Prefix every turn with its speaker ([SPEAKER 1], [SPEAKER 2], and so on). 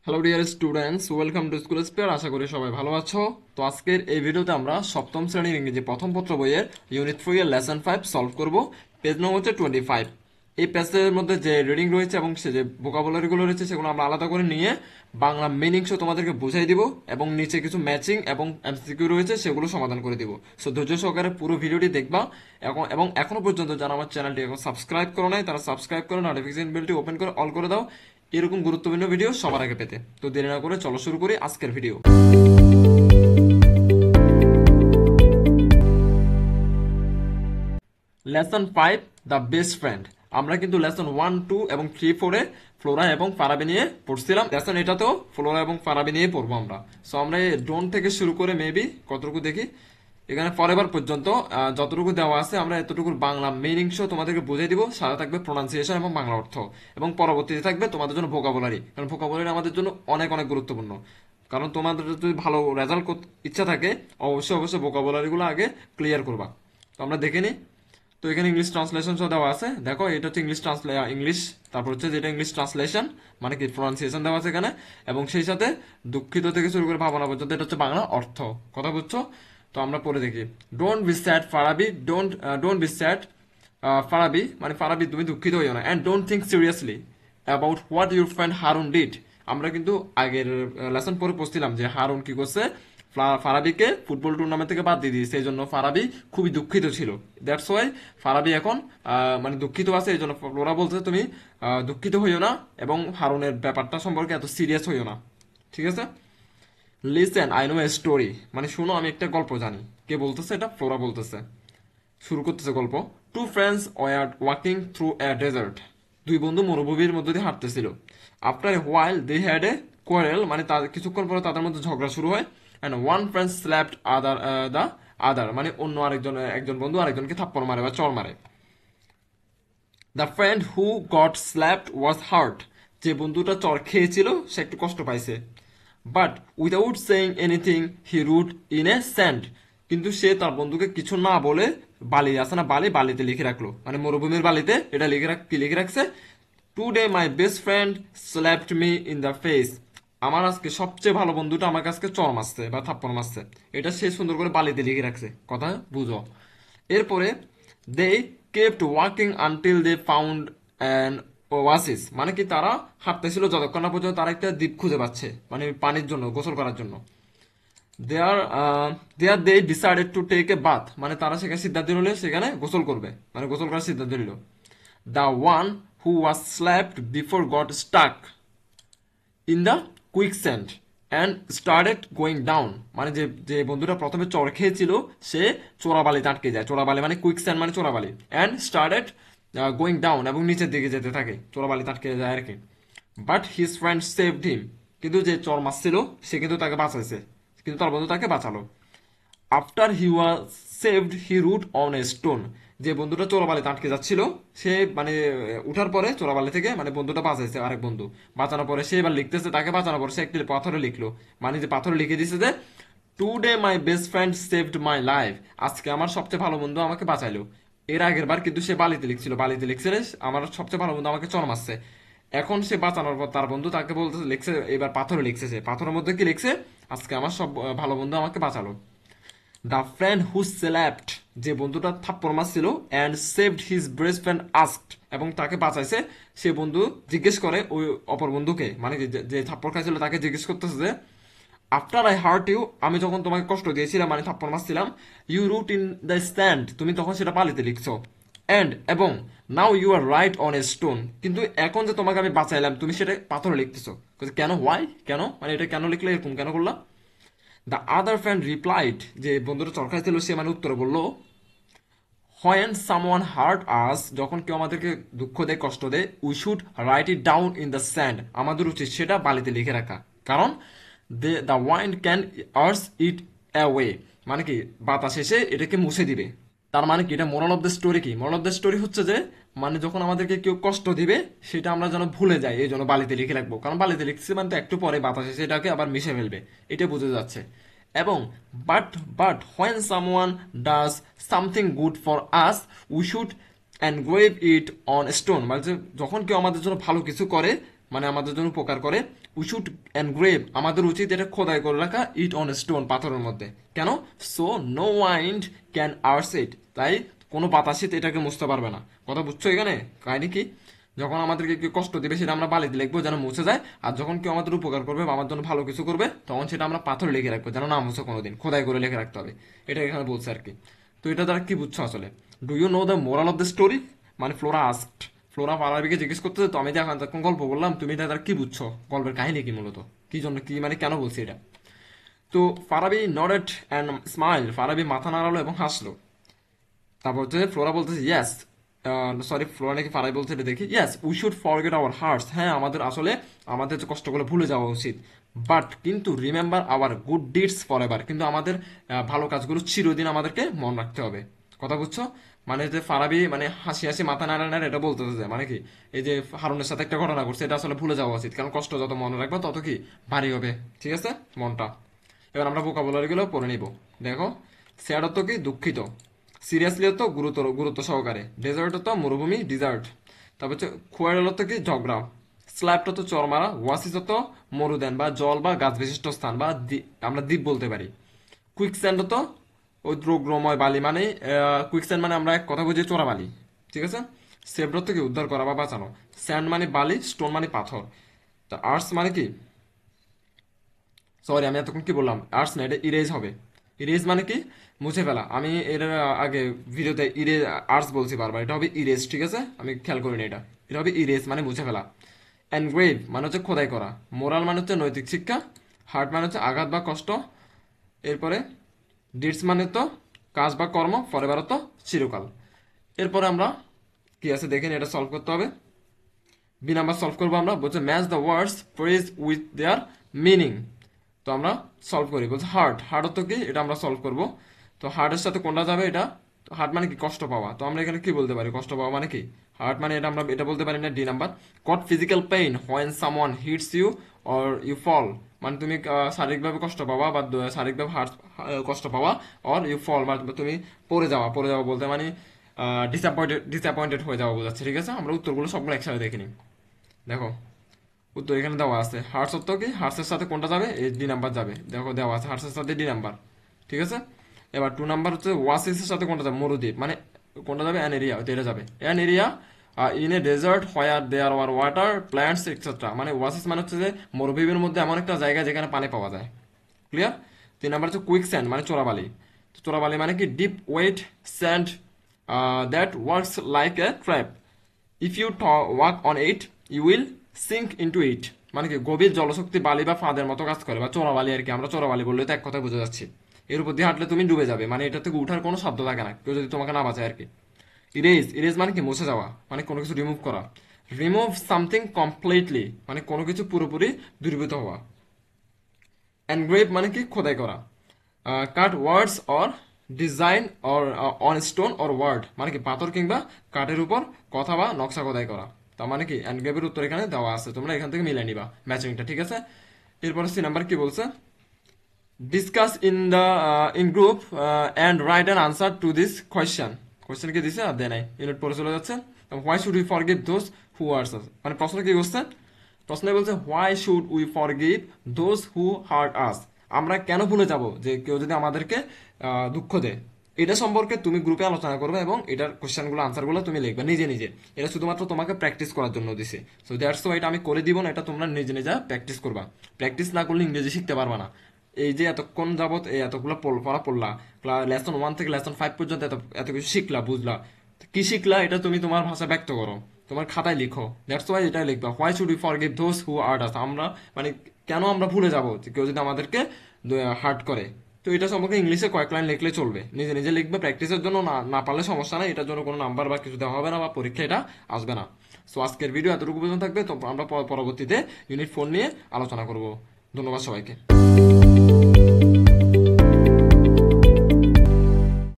[SPEAKER 1] Hello dear students, welcome to school spare. আশা করি সবাই ভালো আছো। তো আজকের এই ভিডিওতে আমরা সপ্তম শ্রেণীর ইংরেজি প্রথম পত্র বইয়ের ইউনিট 3 এর লেসন 5 সলভ করব। পেজ নম্বর হচ্ছে 25। এই পেজের মধ্যে যে রিডিং রয়েছে এবং সে যে ভোকাবুলারিগুলো রয়েছে সেগুলো আমরা আলাদা করে নিয়ে বাংলা মিনিংসও তোমাদেরকে বুঝাই দিব এবং নিচে কিছু ম্যাচিং এবং এমসিকিউ রয়েছে সেগুলো সমাধান করে দিব। সো ধৈর্য সহকারে পুরো ভিডিওটি দেখবা এবং এখনো পর্যন্ত যারা আমার চ্যানেলটি এখন সাবস্ক্রাইব করো নাই তারা সাবস্ক্রাইব করে নোটিফিকেশন বেলটি ওপেন করে অল করে দাও এরকম গুরুত্বপূর্ণ ভিডিও সবার আগে পেতে। তো দেরি না করে চলো শুরু করি আজকের video. Lesson 5 the best friend. আমরা কিন্তু লেসন 1, 2 এবং 3, 4 এ ফ্লোরা এবং ফারাবি নিয়ে পড়ছিলাম। লেসন এটাতেও ফ্লোরা এবং ফারাবি নিয়ে পড়বো আমরা। সো আমরা এই ডোন্ট থেকে শুরু করে মেবি কতটুকু দেখি এখানে ফরএভার পর্যন্ত যতটুকু দেওয়া আছে আমরা এতটুকুর বাংলা মিনিংস তোমাদেরকে বুঝিয়ে দিব। সাথে থাকবে প্রোনাউন্সিয়েশন এবং বাংলা অর্থ, এবং পরবর্তীতে থাকবে তোমাদের জন্য ভোকাবুলারি, কারণ ভোকাবুলারি আমাদের জন্য অনেক অনেক গুরুত্বপূর্ণ। কারণ তোমাদের যদি ভালো রেজাল্ট ইচ্ছা থাকে অবশ্যই অবশ্যই ভোকাবুলারিগুলো আগে ক্লিয়ার করবা। তো আমরা দেখে নিই। তো এখানে ইংলিশ ট্রান্সলেশন সহ দেওয়া আছে, দেখো এটা হচ্ছে ইংলিশ, তারপর হচ্ছে যেটা ইংলিশ ট্রান্সলেশন মানে কি প্রোনাউন্সিয়েশন দেওয়া আছে এখানে, এবং সেই সাথে দুঃখিত থেকে শুরু করে ভাবনা পর্যন্ত এটা হচ্ছে বাংলা অর্থ। কথা বুঝছো? তো আমরা পড়ে দেখি। Don't be sad Farabi, don't be sad Farabi, মানে ফারাবি তুমি দুঃখিত হইও না, and don't think seriously about what your friend Harun did. আমরা কিন্তু আগের লেসন পরে পড়ছিলাম যে হারুন কি করছে, ফারাবিকে ফুটবল টুর্নামেন্ট থেকে বাদ দিয়ে দিয়েছে, এই জন্য ফারাবি খুবই দুঃখিত ছিল। দ্যাটস ওয়াই ফারাবি এখন মানে দুঃখিত আছে, এই জন্য ওরা বলছে তুমি দুঃখিত হইও না এবং হারুনের ব্যাপারটা সম্পর্কে এত সিরিয়াস হইও না। ঠিক আছে? Listen I know a story, মানে শুনো আমি একটা গল্প জানি। কে বলতেছে? এটা ফ্লোরা বলতেছে। শুরু করতেছে গল্প। Two friends were walking through a desert. দুই বন্ধু মরুভূমির মধ্যে দিয়ে হাঁটতেছিল। After a while they had a quarrel, মানে তাদের কিছুক্ষণ পরে তাদের মধ্যে ঝগড়া শুরু হয়। And one friend slapped the other, মানে অন্য একজন বন্ধু আরেকজনকে থাপ্পড় মারে বা চড় মারে। The friend who got slapped was hurt, যে বন্ধুটা চড় খেয়েছিল সে একটু কষ্ট পাইছে। But without saying anything he wrote in a sand, কিন্তু সে তার বন্ধুকে কিছু না বলে বালি আছে না, বালিতে লিখে রাখলো, মানে মরুভূমির বালিতে এটা কি লিখে রাখছে? Today my best friend slapped me in the face, আমার আজকে সবচেয়ে ভালো বন্ধুটা আমার কাছে চড় মারছে বা থাপ্পড় মারছে। এটা সে সুন্দর করে বালিতে লিখে রাখছে। কথা বুঝো? এরপরে they kept walking until they found an oasis, মানে কি তারা হাঁটতেছিল যতক্ষণ না পর্যন্ত তারা একটা দ্বীপ খুঁজে পাচ্ছে, মানে পানির জন্য, গোসল করার জন্য। There there they decided to take a bath, মানে তারা সেখানে সিদ্ধান্ত নিল সেখানে গোসল করবে, মানে গোসল করার সিদ্ধান্ত নিল। The one who was slapped before goat stuck in the quicksand and started going down, মানে যে যে বন্ধুটা প্রথমে চড় খেয়েছিল সে চোরাবালিতে আটকে যায়। চোরাবালি মানে কুইকস্যান্ড মানে চোরাবালি, অ্যান্ড স্টার্টেড গোয়িং ডাউন, এবং নিচের দিকে যেতে থাকে, চোরাবালিতে আটকে যায় আর কি। বাট হিজ ফ্রেন্ড সেভড হিম, কিন্তু যে চর মারছিল সে কিন্তু তাকে বাঁচাইছে, কিন্তু তার বন্ধু তাকে বাঁচালো। After he was saved he wrote on a stone, যে বন্ধুটা চোরাবালিতে আটকে যাচ্ছিল সে মানে উঠার পরে চোরাবালি থেকে মানে বন্ধুটা বাঁচাইছে, আরেক বন্ধু বাঁচানোর পরে সে এবার লিখতেছে, তাকে বাঁচানোর পরে সে একটি পাথরে লিখলো, মানে যে পাথরে লিখে দিছে যে today my best friend saved my life, আজকে আমার সবচেয়ে ভালো বন্ধু আমাকে বাঁচাইলো। এর আগের বার কিন্তু সে বালিতে লিখছিল আমার সবচেয়ে ভালো বন্ধু আমাকে চর মারছে। এখন সে বাঁচানোর পর তার বন্ধু তাকে বলতে লিখছে, এবার পাথরে লিখছে, সে পাথরের মধ্যে কি লিখছে? আজকে আমার সব ভালো বন্ধু আমাকে বাঁচালো। দ্য ফ্রেন্ড হু স্ল্যাপড, যে বন্ধুটা থাপ্পড় মারছিল, and saved his best friend asked, এবং তাকে বাঁচাইছে, সে বন্ধু জিজ্ঞেস করে ওই অপর বন্ধুকে, মানে যে থাপ্পড় খাইছিল তাকে জিজ্ঞেস করতেছে যে আফটার আই হার্ট ইউ, আমি যখন তোমাকে কষ্ট দিয়েছিলাম মানে থাপ্পড় মারছিলাম, you wrote in the sand, তুমি তখন সেটা পালিতে লিখছো, অ্যান্ড এবং now you are write on a stone, কিন্তু এখন যে তোমাকে আমি বাঁচাইলাম তুমি সেটা পাথরে লিখতেছো। কেন? হোয়াই? কেন, মানে এটা কেন লিখলে, এরকম কেন করলা? দ্য আদার ফ্রেন্ড রিপ্লাইড, যে বন্ধুটা চরকায় ছিল সে মানে উত্তরে বলল, হোয়েন সামওয়ান হার্ট আস, যখন কেউ আমাদেরকে দুঃখ দেয়, কষ্ট দেয়, we should write it down in the sand, আমাদের উচিত সেটা বালিতে লিখে রাখা। কারণ the wind can erase it away, মানে কি বাতাস এসে এটাকে মুছে দিবে। তার মানে কি? এটা মোরাল অফ দ্য স্টোরি কি? মোরাল অফ দ্য স্টোরি হচ্ছে যে মানে যখন আমাদেরকে কেউ কষ্ট দিবে সেটা আমরা যেন ভুলে যাই, এই জন্য বালিতে লিখে রাখবো, কারণ বালিতে লিখছি মানে তো একটু পরে বাতাস এসে এটাকে আবার মিশে ফেলবে, এটা বোঝা যাচ্ছে। এবং but but when someone does something good for us we should engrave it on stone, মানে যখন কেউ আমাদের জন্য ভালো কিছু করে মানে আমাদের জন্য উপকার করে। উই শুড এনগ্রেভ, আমাদের উচিত এটা খোদাই করে রাখা, ইট অন স্টোন, পাথরের মধ্যে। কেন? So no wind can erase ইট, তাই কোনো বাতাসিত এটাকে মুছতে পারবে না। কথা বুঝছো এখানে কাহিনী কি? যখন আমাদেরকে কেউ কষ্ট দিবে সেটা আমরা বালিতে লিখবো যেন মুছে যায়, আর যখন কেউ আমাদের উপকার করবে বা আমার জন্য ভালো কিছু করবে তখন সেটা আমরা পাথর লিখে রাখবো যেন না মুছে কোনোদিন, খোদাই করে লিখে রাখতে হবে। এটা এখানে বলছে আর কি। তো এটা দ্বারা কি বুঝছো আসলে? Do you know the moral of the story? মানে ফ্লোরা আস্কড, ফ্লোরা পারাবিকে জিজ্ঞেস করতেছে তো আমি যে এখন তখন গল্প বললাম, তুমি এটা দ্বারা কি বুঝছো, গল্পের কাহিনী কি মূলত, কি জন্য, কি মানে কেন বলছি এটা? তো ফারাবি নডেড অ্যান্ড স্মাইল, ফারাবি মাথা নাড়ালো এবং হাসলো। তারপর হচ্ছে ফ্লোরা বলতেছে ইয়েস, সরি ফ্লোরা নাকি ফারাবি বলছে এটা দেখি, yes we should forget our hertz, হ্যাঁ আমাদের আসলে আমাদের যে কষ্টগুলো ভুলে যাওয়া উচিত। বাট কিন্তু remember our good deeds for ever, কিন্তু আমাদের ভালো কাজগুলো চিরদিন আমাদেরকে মনে রাখতে হবে। কথা বুঝছো? মানে যে ফারাবি মানে হাসি হাসি মাথা নাড়া নাড়া এটা বলতেছে মানে কি, এই যে হারুনের সাথে একটা ঘটনা ঘটছে এটা আসলে ভুলে যাওয়া উচিত, কারণ কষ্ট যত মনে রাখবে তত কি ভারী হবে, ঠিক আছে মনটা। এবার আমরা ভোকাবুলারি গুলো পড়ে নিব। দেখো, স্যাড অর্থ কি দুঃখিত, সিরিয়াসলি অর্থ গুরুতর গুরুত্ব সহকারে, ডেজার্ট অর্থ মরুভূমি ডিজার্ট, তারপর হচ্ছে খোয়ার অর্থ কি ঝগড়া, স্ল্যাপড অর্থ চর মারা, ওয়াসিস অর্থ মরুদ্যান বা জল বা গাছ বিশিষ্ট স্থান বা আমরা দ্বীপ বলতে পারি। কুইকস্যান্ড অর্থ ঔদ্রগ্রময় বালি, মানে কুইকস্যান্ড মানে আমরা এক কথা বুঝি চোরা বালি, ঠিক আছে। সেভড অর্থ কি উদ্ধার করা বা বাঁচানো, স্যান্ড মানে বালি, স্টোন মানে পাথর। তা আর্টস মানে কি, সরি আমি এতক্ষণ কি বললাম, আর্টস না এটা ইরেজ হবে। ইরেজ মানে কি মুছে ফেলা, আমি এর আগে ভিডিওতে ইরেজ আর্টস বলছি বারবার, এটা হবে ইরেজ, ঠিক আছে আমি খেয়াল করিনি এটা, এটা হবে ইরেজ মানে মুছে ফেলা। এনগ্রেভ মানে হচ্ছে খোদাই করা, মোরাল মানে হচ্ছে নৈতিক শিক্ষা, হার্ট মানে হচ্ছে আঘাত বা কষ্ট, এরপরে ডিডস মানে তো কাজ বা কর্ম, ফরএভার তো চিরকাল। এরপরে আমরা কি আছে দেখেন, এটা সলভ করতে হবে। বি নাম্বার সলভ করবো আমরা, বলছে match the words phrase with their meaning. তো আমরা সলভ করি, বলছে হার্ট, হার্ট তো কি এটা আমরা সলভ করব। তো হার্টের সাথে কোনটা যাবে, এটা হার্ট মানে কি কষ্ট পাওয়া, তো আমরা এখানে কি বলতে পারি, কষ্ট পাওয়া মানে কি হার্ট মানে এটা আমরা এটা বলতে পারি না, D number. Caught physical pain when someone hits you or you fall, মানে তুমি শারীরিকভাবে কষ্ট পাওয়া বা শারীরিকভাবে হার্ট কষ্ট পাওয়া, অর ইউ ফল মানে তুমি পড়ে যাওয়া, পড়ে যাওয়া বলতে মানে ডিসঅ্যাপয়েন্টেড হয়ে যাওয়া বোঝাচ্ছে, ঠিক আছে। আমরা উত্তরগুলো সবগুলো একসাথে দেখে নিই। দেখো উত্তর এখানে দেওয়া আছে, হার্টস অর্থ কি হার্টসের সাথে কোনটা যাবে, এই ডি নাম্বার যাবে, দেখো দেওয়া আছে হার্টসের সাথে ডি নাম্বার, ঠিক আছে। এবার টু নাম্বার হচ্ছে ওয়াসিসের সাথে কোনটা যাবে, মরুদ্বীপ মানে কোনটা যাবে, অ্যান এরিয়া, এটা যাবে an area in a desert where there are water plants etcetera, মানে ওয়াসিস মানে হচ্ছে যে মরুভূমির মধ্যে এমন একটা জায়গা যেখানে পানি পাওয়া যায়, ক্লিয়ার। তিন নাম্বার হচ্ছে কুইক স্যান্ড মানে চোরাবালি, চোরাবালি মানে কি deep wet sand that works like a trap, if you walk on it you will sink into it, মানে কি গভীর জলশক্তি বালি বা ফাঁদের মতো কাজ করে, বা চোরাবালি আর কি, আমরা চোরাবালি বললে তো এক কথায় বোঝা যাচ্ছে। এর উপর দিয়ে হাঁটলে তুমি ডুবে যাবে, মানে এটা থেকে উঠার কোনো শব্দ থাকে না কেউ যদি তোমাকে না বাঁচায় আর কি। ইরেজ, ইরেজ মানে কি মুছে যাওয়া, মানে কোনো কিছু রিমুভ করা, রিমুভ সামথিং কমপ্লিটলি মানে কোনো কিছু পুরোপুরি দূরীভূত হওয়া। এনগ্রেভ মানে কি খোদাই করা, cut words or design or on stone or word মানে কি পাথর কিংবা কাঠের উপর কথা বা নকশা খোদাই করা। তার মানে কি এনগ্রেভের উত্তর এখানে দেওয়া আছে, তোমরা এখান থেকে মিলে নিবা ম্যাচিংটা, ঠিক আছে। এরপরে সি নাম্বার কি বলছে, discuss in the in group and write an answer to this question, question কি দিছে আর দেয় নাই, ইউনিট পরে চলে যাচ্ছে। Why should we forgive those who hurts us, মানে প্রশ্ন কি করছে, প্রশ্নে বলছে why should we forgive those who hurt us, আমরা কেন ভুলে যাব যে কেউ যদি আমাদেরকে দুঃখ দেয়, এটা সম্পর্কে তুমি গ্রুপে আলোচনা করবে এবং এটার কোশ্চেনগুলো আনসারগুলো তুমি লিখবে নিজে নিজে, এটা শুধুমাত্র তোমাকে প্র্যাকটিস করার জন্য দিছে। সো দ্যাটস ওয়াই এটা আমি করে দিব না, এটা তোমরা নিজে নিজে প্র্যাকটিস করবা, প্র্যাকটিস না করলে ইংরেজি শিখতে পারবা না। এই যে এতক্ষণ যাবত এই এতগুলো পড়া পড়লা, লেসন 1 থেকে লেসন 5 পর্যন্ত এত কিছু শিখলা বুঝলা, কি শিখলা এটা তুমি তোমার ভাষা ব্যক্ত করো, তোমার খাতায় লিখো, দ্যাটস ওয়াই এটা লিখবা, why should we forgive those who hurt us, আমরা মানে কেন আমরা ভুলে যাবো যে কেউ যদি আমাদেরকে হার্ট করে। তো এটা সম্পর্কে ইংলিশে কয়েক লাইন লিখলে চলবে, নিজে নিজে লিখবে, প্র্যাকটিসের জন্য না না পারলে সমস্যা নাই, এটার জন্য কোনো নাম্বার বা কিছু দেওয়া হবে না বা পরীক্ষা এটা আসবে না। সো আজকের ভিডিও এতটুকু পর্যন্ত থাকবে, তো আমরা পরবর্তীতে ইউনিট 4 নিয়ে আলোচনা করব। ধন্যবাদ সবাইকে।